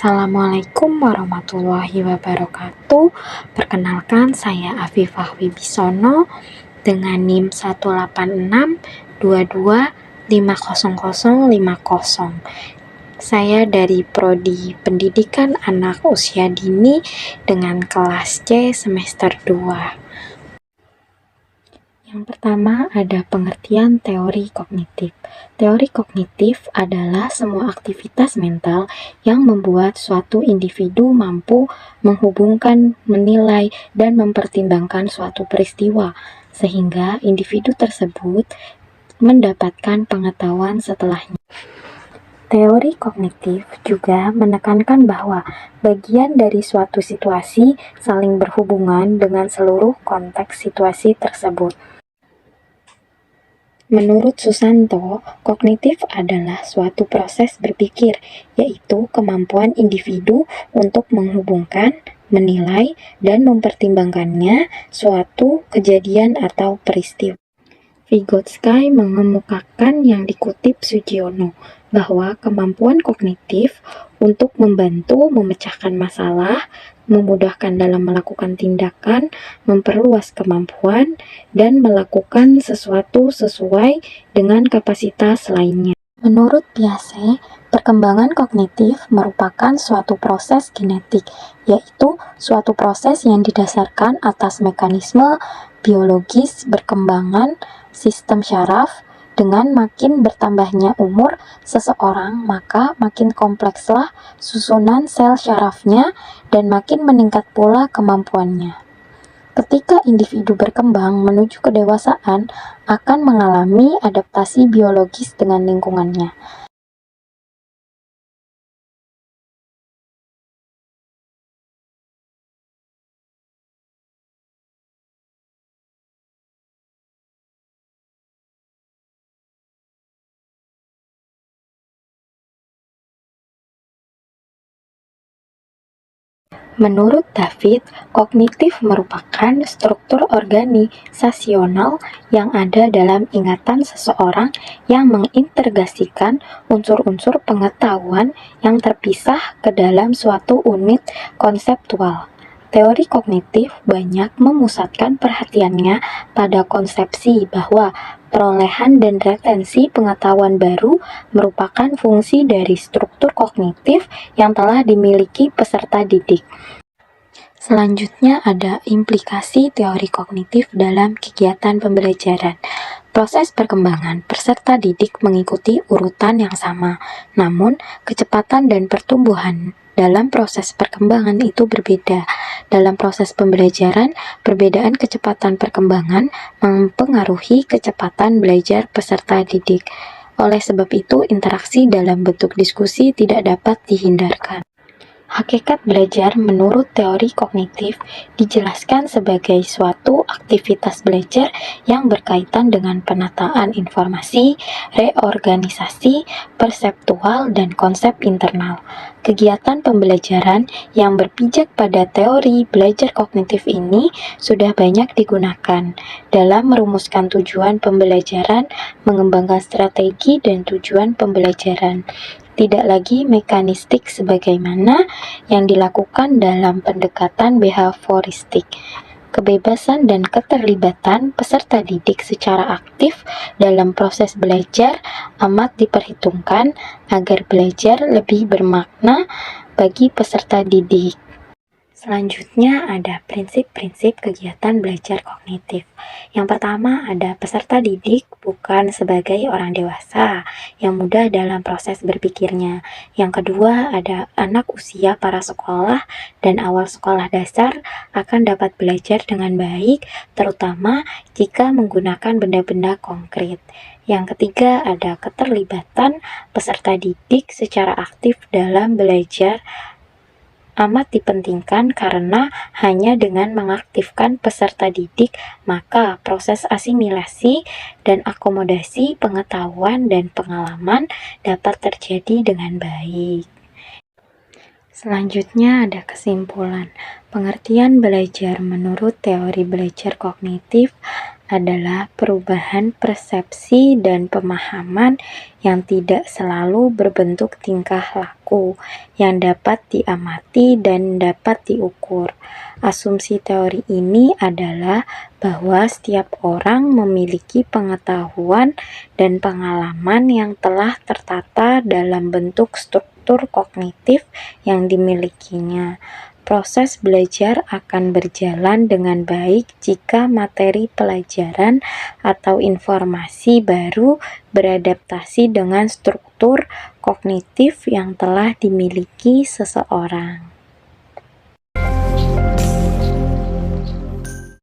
Assalamualaikum warahmatullahi wabarakatuh. Perkenalkan, saya Afifah Wibisono dengan NIM 186225050. Saya dari Prodi Pendidikan Anak Usia Dini dengan kelas C semester 2. Yang pertama ada pengertian teori kognitif. Teori kognitif adalah semua aktivitas mental yang membuat suatu individu mampu menghubungkan, menilai, dan mempertimbangkan suatu peristiwa, sehingga individu tersebut mendapatkan pengetahuan setelahnya. Teori kognitif juga menekankan bahwa bagian dari suatu situasi saling berhubungan dengan seluruh konteks situasi tersebut. Menurut Susanto, kognitif adalah suatu proses berpikir, yaitu kemampuan individu untuk menghubungkan, menilai, dan mempertimbangkannya suatu kejadian atau peristiwa. Vygotsky mengemukakan yang dikutip Sugiono, bahwa kemampuan kognitif untuk membantu memecahkan masalah, memudahkan dalam melakukan tindakan, memperluas kemampuan, dan melakukan sesuatu sesuai dengan kapasitas lainnya. Menurut Piaget, perkembangan kognitif merupakan suatu proses genetik, yaitu suatu proses yang didasarkan atas mekanisme biologis berkembangan sistem syaraf. Dengan makin bertambahnya umur seseorang, maka makin komplekslah susunan sel syarafnya dan makin meningkat pula kemampuannya. Ketika individu berkembang menuju kedewasaan, akan mengalami adaptasi biologis dengan lingkungannya. Menurut David, kognitif merupakan struktur organisasional yang ada dalam ingatan seseorang yang mengintegrasikan unsur-unsur pengetahuan yang terpisah ke dalam suatu unit konseptual. Teori kognitif banyak memusatkan perhatiannya pada konsepsi bahwa perolehan dan retensi pengetahuan baru merupakan fungsi dari struktur kognitif yang telah dimiliki peserta didik. Selanjutnya ada implikasi teori kognitif dalam kegiatan pembelajaran. Proses perkembangan peserta didik mengikuti urutan yang sama, namun kecepatan dan pertumbuhan dalam proses perkembangan itu berbeda. Dalam proses pembelajaran, perbedaan kecepatan perkembangan mempengaruhi kecepatan belajar peserta didik. Oleh sebab itu, interaksi dalam bentuk diskusi tidak dapat dihindarkan. Hakikat belajar menurut teori kognitif dijelaskan sebagai suatu aktivitas belajar yang berkaitan dengan penataan informasi, reorganisasi, perseptual, dan konsep internal. Kegiatan pembelajaran yang berpijak pada teori belajar kognitif ini sudah banyak digunakan dalam merumuskan tujuan pembelajaran, mengembangkan strategi dan tujuan pembelajaran. Tidak lagi mekanistik sebagaimana yang dilakukan dalam pendekatan behavioristik. Kebebasan dan keterlibatan peserta didik secara aktif dalam proses belajar amat diperhitungkan agar belajar lebih bermakna bagi peserta didik. Selanjutnya ada prinsip-prinsip kegiatan belajar kognitif. Yang pertama ada peserta didik bukan sebagai orang dewasa yang mudah dalam proses berpikirnya. Yang kedua ada anak usia para sekolah dan awal sekolah dasar akan dapat belajar dengan baik, terutama jika menggunakan benda-benda konkret. Yang ketiga ada keterlibatan peserta didik secara aktif dalam belajar amat dipentingkan karena hanya dengan mengaktifkan peserta didik, maka proses asimilasi dan akomodasi pengetahuan dan pengalaman dapat terjadi dengan baik. Selanjutnya ada kesimpulan. Pengertian belajar menurut teori belajar kognitif adalah perubahan persepsi dan pemahaman yang tidak selalu berbentuk tingkah laku, yang dapat diamati dan dapat diukur. Asumsi teori ini adalah bahwa setiap orang memiliki pengetahuan dan pengalaman yang telah tertata dalam bentuk struktur kognitif yang dimilikinya. Proses belajar akan berjalan dengan baik jika materi pelajaran atau informasi baru beradaptasi dengan struktur kognitif yang telah dimiliki seseorang.